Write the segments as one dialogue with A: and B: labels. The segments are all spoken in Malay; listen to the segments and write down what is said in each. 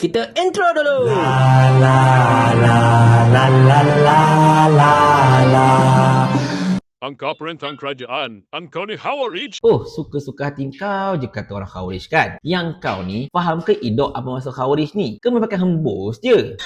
A: Kita intro dulu.
B: Engkau perintah kerajaan, engkau ni Khawarij.
A: Oh, suka-suka hati kau je kata orang Khawarij kan? Yang kau ni faham ke idok apa maksud Khawarij ni? Ke main pakai hembus je?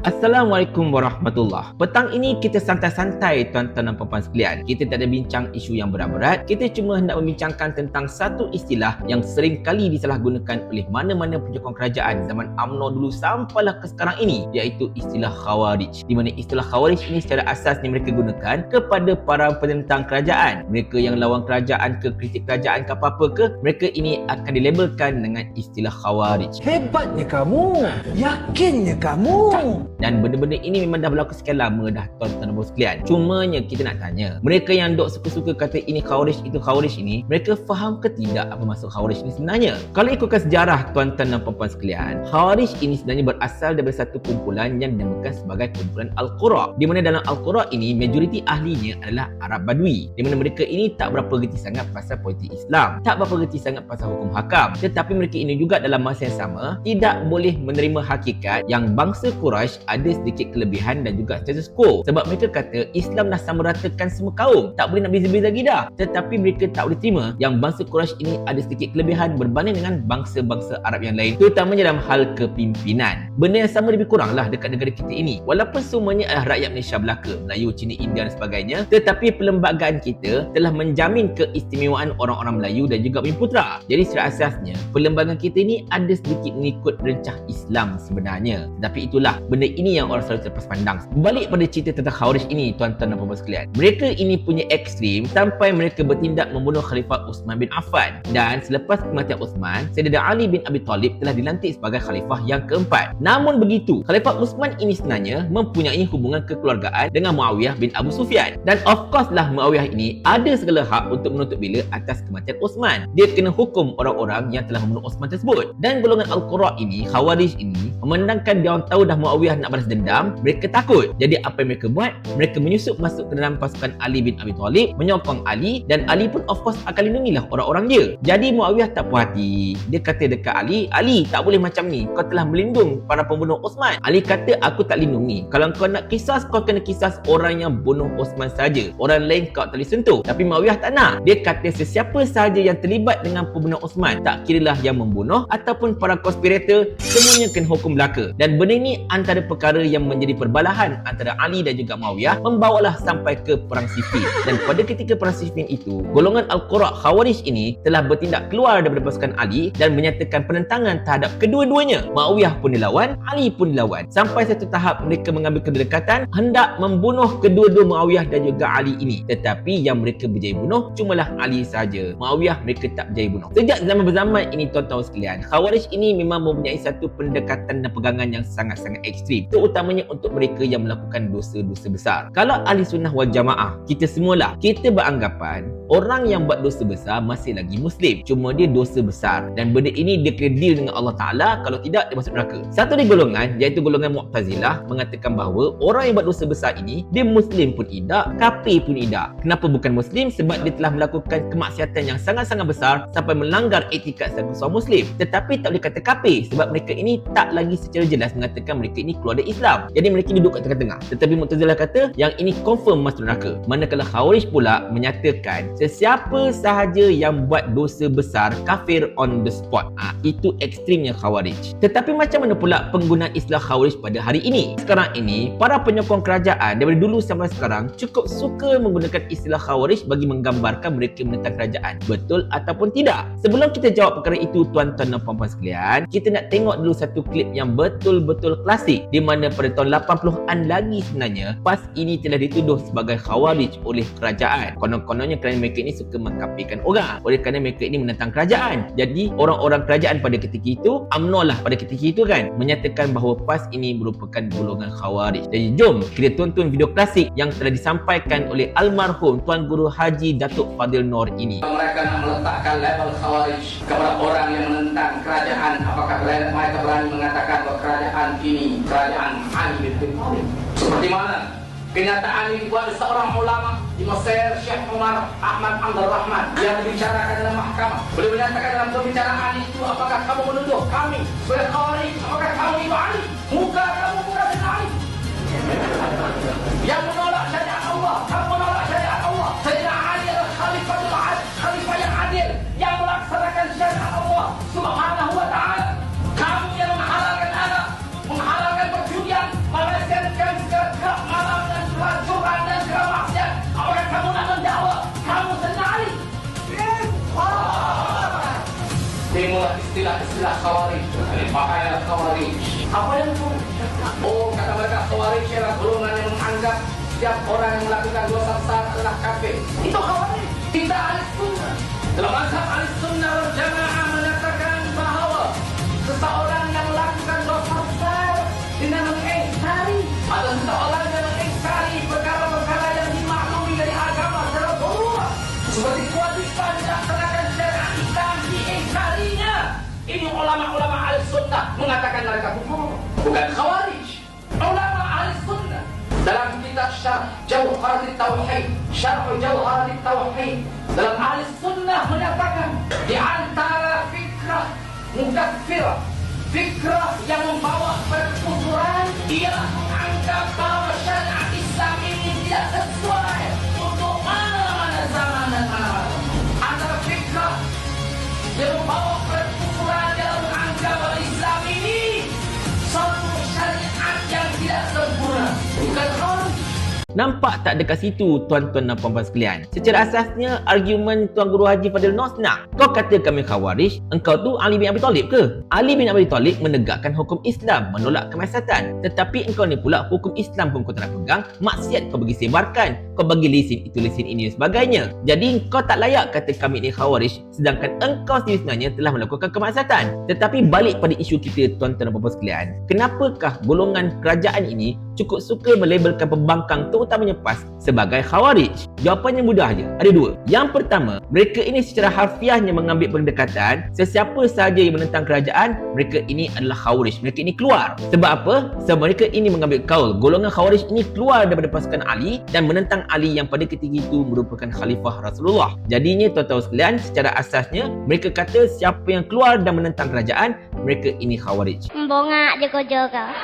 A: Assalamualaikum warahmatullahi. Petang ini kita santai-santai tuan-tuan dan puan-puan sekalian. Kita tak ada bincang isu yang berat-berat. Kita cuma hendak membincangkan tentang satu istilah yang sering kali disalahgunakan oleh mana-mana penyokong kerajaan zaman UMNO dulu sampailah ke sekarang ini, iaitu istilah Khawarij. Di mana istilah Khawarij ini secara asasnya mereka gunakan kepada para penentang kerajaan. Mereka yang lawan kerajaan ke, kritik kerajaan ke apa-apa ke, mereka ini akan dilabelkan dengan istilah Khawarij.
C: Hebatnya kamu, yakinnya kamu.
A: Dan benda-benda ini memang dah berlaku sekian lama dah tuan-tuan dan puan sekalian. Cumanya kita nak tanya, mereka yang dok suka-suka kata ini Khawarij, itu Khawarij ini, mereka faham ke tidak apa maksud Khawarij ini sebenarnya? Kalau ikutkan sejarah tuan-tuan dan puan sekalian, Khawarij ini sebenarnya berasal daripada satu kumpulan yang dinamakan sebagai kumpulan Al-Qura. Di mana dalam Al-Qura ini majoriti ahlinya adalah Arab Badui. Di mana mereka ini tak berapa gerti sangat pasal politik Islam, tak berapa gerti sangat pasal hukum hakam. Tetapi mereka ini juga dalam masa yang sama tidak boleh menerima hakikat yang bangsa Quraisy ada sedikit kelebihan dan juga status quo. Sebab mereka kata Islam dah samaratakan semua kaum, tak boleh nak beza-beza lagi dah. Tetapi mereka tak boleh terima yang bangsa Quraisy ini ada sedikit kelebihan berbanding dengan bangsa-bangsa Arab yang lain, terutamanya dalam hal kepimpinan. Benda yang sama lebih kurang lah dekat negara kita ini. Walaupun semuanya adalah rakyat Malaysia belaka, Melayu, Cina, India dan sebagainya, tetapi perlembagaan kita telah menjamin keistimewaan orang-orang Melayu dan juga Bumiputera. Jadi secara asasnya perlembagaan kita ini ada sedikit mengikut rencah Islam sebenarnya. Tetapi itulah benda ini yang orang selalu terlepas pandang. Berbalik pada cerita tentang Khawarij ini tuan-tuan dan puan sekalian, mereka ini punya ekstrim sampai mereka bertindak membunuh Khalifah Uthman bin Affan. Dan selepas kematian Uthman, Sayyidina Ali bin Abi Talib telah dilantik sebagai khalifah yang keempat. Namun begitu, Khalifah Uthman ini sebenarnya mempunyai hubungan kekeluargaan dengan Muawiyah bin Abu Sufyan. Dan of course lah Muawiyah ini ada segala hak untuk menuntut bela atas kematian Uthman. Dia kena hukum orang-orang yang telah membunuh Uthman tersebut. Dan golongan Al-Qura ini, Khawarij ini, memandangkan dia orang tahu dah Muawiyah nak balas dendam, mereka takut. Jadi apa yang mereka buat? Mereka menyusup masuk ke dalam pasukan Ali bin Abi Talib, menyokong Ali, dan Ali pun of course akan lindungilah orang-orang dia. Jadi Muawiyah tak puas hati. Dia kata dekat Ali, Ali tak boleh macam ni, kau telah melindung para pembunuh Uthman. Ali kata aku tak lindungi. Kalau kau nak kisas, kau kena kisas orang yang bunuh Uthman saja. Orang lain kau tak boleh sentuh. Tapi Muawiyah tak nak. Dia kata sesiapa sahaja yang terlibat dengan pembunuh Uthman, tak kiralah yang membunuh ataupun para konspirator, semuanya kena hukum belaka. Dan benda ini antara perkara yang menjadi perbalahan antara Ali dan juga Muawiyah, membawalah sampai ke perang Siffin. Dan pada ketika perang Siffin itu, golongan Al-Qura Khawarij ini telah bertindak keluar daripada pasukan Ali dan menyatakan penentangan terhadap kedua-duanya. Muawiyah pun dilawan, Ali pun dilawan. Sampai satu tahap mereka mengambil kedekatan hendak membunuh kedua-dua Muawiyah dan juga Ali ini. Tetapi yang mereka berjaya bunuh cumalah Ali saja. Muawiyah mereka tak berjaya bunuh. Sejak zaman berzaman ini tuan-tuan sekalian, Khawarij ini memang mempunyai satu pendekatan dan pegangan yang sangat-sangat ekstrim, terutamanya untuk mereka yang melakukan dosa-dosa besar. Kalau ahli sunnah wal jamaah, kita semualah, kita beranggapan orang yang buat dosa besar masih lagi Muslim, cuma dia dosa besar dan benda ini dia kena deal dengan Allah Ta'ala, kalau tidak dia masuk neraka. Satu dari golongan, iaitu golongan Mu'tazilah, mengatakan bahawa orang yang buat dosa besar ini dia Muslim pun tidak, kafir pun tidak. Kenapa bukan Muslim? Sebab dia telah melakukan kemaksiatan yang sangat-sangat besar sampai melanggar etika sebagai seorang Muslim. Tetapi tak boleh kata kafir sebab mereka ini tak lagi secara jelas mengatakan mereka ini keluar dari Islam. Jadi mereka duduk kat tengah-tengah. Tetapi Mu'tazilah kata yang ini confirm masuk neraka. Manakala Khawarij pula menyatakan sesiapa sahaja yang buat dosa besar kafir on the spot. Itu ekstrimnya Khawarij. Tetapi macam mana pula penggunaan istilah Khawarij pada hari ini? Sekarang ini para penyokong kerajaan daripada dulu sampai sekarang cukup suka menggunakan istilah Khawarij bagi menggambarkan mereka menentang kerajaan. Betul ataupun tidak? Sebelum kita jawab perkara itu tuan-tuan dan puan-puan sekalian, kita nak tengok dulu satu klip yang betul-betul klasik, di mana pada tahun 80-an lagi sebenarnya PAS ini telah dituduh sebagai Khawarij oleh kerajaan. Konon-kononnya kerana mereka ini suka mengkafirkan orang, oleh kerana mereka ini menentang kerajaan. Jadi orang-orang kerajaan pada ketika itu, UMNO lah pada ketika itu kan, menyatakan bahawa PAS ini merupakan golongan Khawarij. Jadi jom kita tonton video klasik yang telah disampaikan oleh almarhum Tuan Guru Haji Datuk Fadil Noor ini.
D: Mereka nak meletakkan label Khawarij kepada orang yang menentang kerajaan. Apakah mereka berani mengatakan bahawa kerajaan ini kerajaan Ali bin Abi Thalib? Seperti mana Kenyataan ini dibuat oleh seorang ulama di Mesir, Syekh Umar Ahmad Abdul Rahman, yang dibicarakan dalam mahkamah. Beliau menyatakan dalam pembicaraan itu, apakah kamu menuduh kami sebagai Khawarij? Apakah kamu itu Ali? Muka kamu bukan Ali. Yang menolak syariat Allah, kamu menolak syariat Allah. Sayyidina Ali adalah khalifah yang adil, yang melaksanakan syariat Allah Subhanahu wa ta'ala. Kamu yang menghalalkan anak, menghalalkan perjudian, melengsarkan ke malam dan pelacuran dan segala maksiat. Apakah kamu nak menjawab? Kamu senari. Timbullah istilah-istilah Khawarij. Pakailah Khawarij. Apa yang itu? Oh, kata mereka Khawarij adalah golongan yang menganggap setiap orang yang melakukan dosa besar adalah kafir. Itu Khawarij. Kita Ahlussunnah. Dalam mazhab Ahlussunnah wal Jamaah menyatakan bahawa seseorang yang melakukan dosa besar dengan mengingkari, atau seseorang yang mengingkari perkara-perkara yang dimaklumi dari agama secara umum, seperti kewajiban melaksanakan syariat Islam diingkarinya. Ini ulama-ulama Ahlussunnah mengatakan mereka kufur, bukan Khawarij. Ulama Ahlussunnah dalam kitab Syarh Jawharat Tauhid, Syarh Jawharat Tauhid, dalam Ahlussunnah menyatakan di antara fikrah mukaffirah, fikrah yang membawa perkufuran, ialah menganggap bahawa syariat Islam ini tidak sesuai untuk mana-mana zaman dan mana-mana. Antara fikrah yang membawa perkufuran ialah menganggap bahawa Islam ini suatu syariat yang tidak sempurna, bukan Khawarij.
A: Nampak tak dekat situ tuan-tuan dan puan-puan sekalian? Secara asasnya argumen Tuan Guru Haji Fadil Noh senang. Kau kata kami Khawarij, engkau tu Ali bin Abi Talib ke? Ali bin Abi Talib menegakkan hukum Islam, menolak kemaksiatan. Tetapi engkau ni pula hukum Islam pun kau tak nak pegang, maksiat kau bagi sebarkan. Kau bagi lesen itu, lesen ini dan sebagainya. Jadi kau tak layak kata kami ni Khawarij, sedangkan engkau sendiri sebenarnya telah melakukan kemaksiatan. Tetapi balik pada isu kita tuan-tuan dan puan-puan sekalian, kenapakah golongan kerajaan ini cukup suka melabelkan pembangkang terutamanya PAS sebagai Khawarij? Jawapannya mudah aja. Ada dua. Yang pertama, mereka ini secara harfiahnya mengambil pendekatan sesiapa sahaja yang menentang kerajaan, mereka ini adalah Khawarij. Mereka ini keluar. Sebab apa? Sebab mereka ini mengambil kaul golongan Khawarij ini keluar daripada pasukan Ali dan menentang Ali yang pada ketika itu merupakan Khalifah Rasulullah. Jadinya tuan-tuan sekalian, secara asasnya mereka kata siapa yang keluar dan menentang kerajaan, mereka ini Khawarij.
E: Bongak je kau jaga.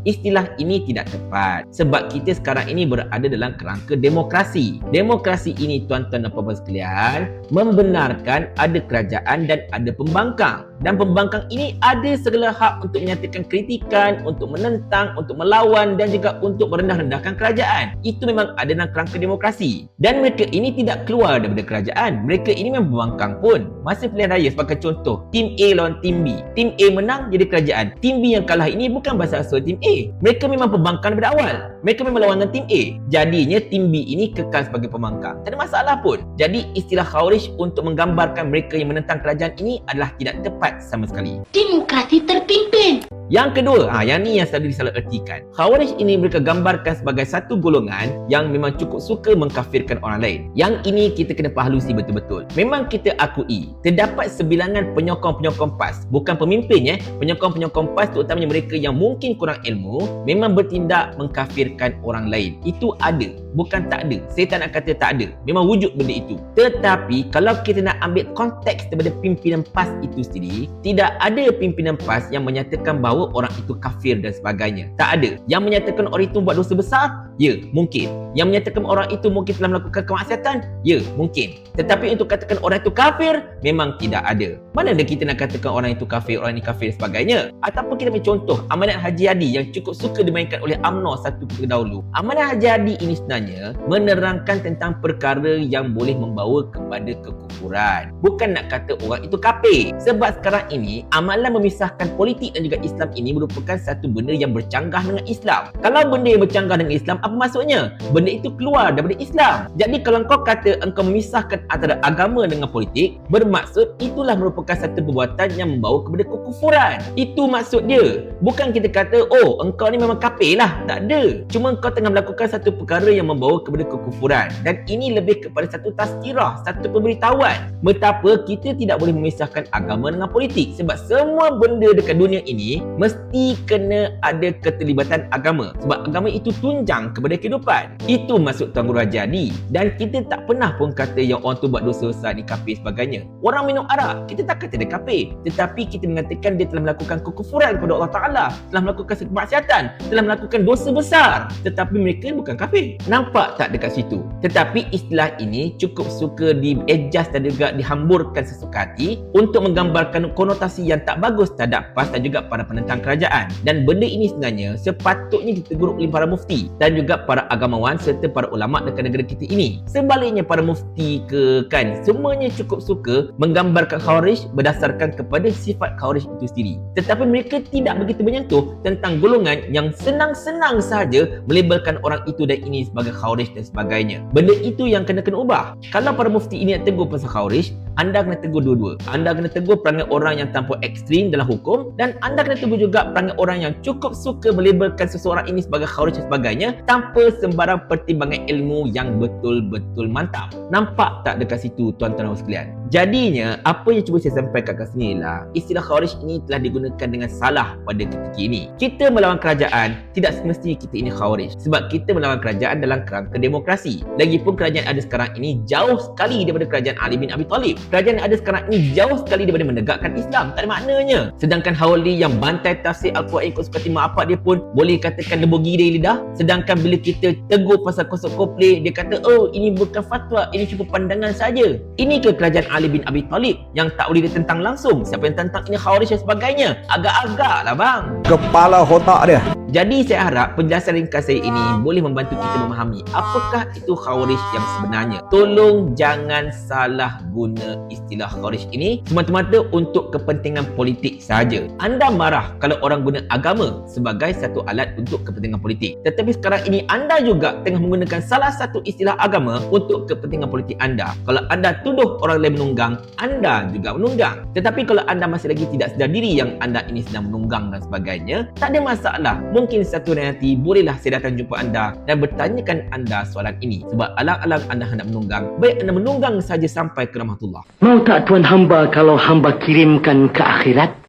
A: Istilah ini tidak tepat sebab kita sekarang ini berada dalam kerangka demokrasi. Demokrasi ini tuan-tuan dan puan-puan sekalian membenarkan ada kerajaan dan ada pembangkang. Dan pembangkang ini ada segala hak untuk menyatakan kritikan, untuk menentang, untuk melawan dan juga untuk merendah-rendahkan kerajaan. Itu memang ada dalam kerangka demokrasi. Dan mereka ini tidak keluar daripada kerajaan. Mereka ini memang pembangkang pun. Masa pilihan raya sebagai contoh, tim A lawan tim B. Tim A menang jadi kerajaan. Tim B yang kalah ini bukan berasal tim A. Mereka memang pembangkang daripada awal. Mereka memang lawan dengan tim A. Jadinya tim B ini kekal sebagai pembangkang. Tak ada masalah pun. Jadi istilah Khawarij untuk menggambarkan mereka yang menentang kerajaan ini adalah tidak tepat sama sekali.
E: Demokrasi terpimpin.
A: Yang kedua, yang ni yang selalu disalahertikan. Khawarij ini mereka gambarkan sebagai satu golongan yang memang cukup suka mengkafirkan orang lain. Yang ini kita kena pahlusi betul-betul. Memang kita akui, terdapat sebilangan penyokong-penyokong PAS, bukan pemimpin penyokong-penyokong PAS terutamanya mereka yang mungkin kurang ilmu, memang bertindak mengkafirkan orang lain. Itu ada, bukan tak ada. Saya tak nak kata tak ada. Memang wujud benda itu. Tetapi kalau kita nak ambil konteks daripada pimpinan PAS itu sendiri, tidak ada pimpinan PAS yang menyatakan bahawa orang itu kafir dan sebagainya. Tak ada. Yang menyatakan orang itu buat dosa besar? Ya, mungkin. Yang menyatakan orang itu mungkin telah melakukan kemaksiatan? Ya, mungkin. Tetapi untuk katakan orang itu kafir, memang tidak ada. Mana ada kita nak katakan orang itu kafir, orang ini kafir dan sebagainya? Ataupun kita ambil contoh Amanat Haji Hadi yang cukup suka dimainkan oleh UMNO satu ketika dahulu. Amanat Haji Hadi ini sebenarnya menerangkan tentang perkara yang boleh membawa kepada kekufuran. Bukan nak kata orang itu kafir. Sebab sekarang ini amalan memisahkan politik dan juga Islam ini merupakan satu benda yang bercanggah dengan Islam. Kalau benda yang bercanggah dengan Islam, apa maksudnya? Benda itu keluar daripada Islam. Jadi kalau kau kata engkau memisahkan antara agama dengan politik, bermaksud itulah merupakan melakukan satu perbuatan yang membawa kepada kekufuran. Itu maksud dia. Bukan kita kata, oh engkau ni memang kafir lah. Tak ada. Cuma engkau tengah melakukan satu perkara yang membawa kepada kekufuran. Dan ini lebih kepada satu tazkirah, satu pemberitahuan. Betapa kita tidak boleh memisahkan agama dengan politik. Sebab semua benda dekat dunia ini mesti kena ada keterlibatan agama. Sebab agama itu tunjang kepada kehidupan. Itu maksud Tuan Guru Haji Adi. Dan kita tak pernah pun kata yang orang tu buat dosa besar ni kafir sebagainya. Orang minum arak, kita tak kata dia kafir. Tetapi kita mengatakan dia telah melakukan kekufuran kepada Allah Ta'ala, telah melakukan kemaksiatan, telah melakukan dosa besar. Tetapi mereka bukan kafir. Nampak tak dekat situ? Tetapi istilah ini cukup suka di-adjust dan juga dihamburkan sesuka hati untuk menggambarkan konotasi yang tak bagus terhadap PAS dan juga para penentang kerajaan. Dan benda ini sebenarnya sepatutnya ditegur oleh para mufti dan juga para agamawan serta para ulama dekat negara kita ini. Sebaliknya para mufti semuanya cukup suka menggambarkan Khawarij berdasarkan kepada sifat Khawarij itu sendiri. Tetapi mereka tidak begitu menyentuh tentang golongan yang senang-senang sahaja melabelkan orang itu dan ini sebagai Khawarij dan sebagainya. Benda itu yang kena ubah. Kalau para mufti ini nak tegur pasal Khawarij, anda kena tegur dua-dua. Anda kena tegur perangai orang yang tanpa ekstrim dalam hukum, dan anda kena tegur juga perangai orang yang cukup suka melabelkan seseorang ini sebagai Khawarij dan sebagainya tanpa sembarang pertimbangan ilmu yang betul-betul mantap. Nampak tak dekat situ tuan-tuan dan sekalian? Jadinya, apa yang cuba saya sampaikan kat sini ialah istilah Khawarij ini telah digunakan dengan salah pada ketika ini. Kita melawan kerajaan, tidak semestinya kita ini Khawarij. Sebab kita melawan kerajaan dalam kerangka demokrasi. Lagipun kerajaan ada sekarang ini jauh sekali daripada kerajaan Ali bin Abi Talib. Kerajaan yang ada sekarang ini jauh sekali daripada menegakkan Islam. Tak ada maknanya. Sedangkan Hawali yang bantai tafsir Al-Quran ikut suka hati mak apa dia pun boleh katakan lebogi dari lidah. Sedangkan bila kita tegur pasal kosok koplek, dia kata, oh ini bukan fatwa, ini cuma pandangan saja. Ini ke kerajaan Ali bin Abi Talib yang tak boleh ditentang langsung? Siapa yang tentang ini Khawarij dan sebagainya? Agak-agak lah bang.
C: Kepala otak dia.
A: Jadi saya harap penjelasan ringkas saya ini boleh membantu kita memahami apakah itu Khawarij yang sebenarnya. Tolong jangan salah guna istilah Khawarij ini semata-mata untuk kepentingan politik sahaja. Anda marah kalau orang guna agama sebagai satu alat untuk kepentingan politik. Tetapi sekarang ini anda juga tengah menggunakan salah satu istilah agama untuk kepentingan politik anda. Kalau anda tuduh orang lain menunggang, anda juga menunggang. Tetapi kalau anda masih lagi tidak sedar diri yang anda ini sedang menunggang dan sebagainya, tak ada masalah. Mungkin satu hari nanti bolehlah saya datang jumpa anda dan bertanyakan anda soalan ini. Sebab alang-alang anda hendak menunggang, baik anda menunggang saja sampai ke rahmatullah.
F: Mau tak tuan hamba kalau hamba kirimkan ke akhirat?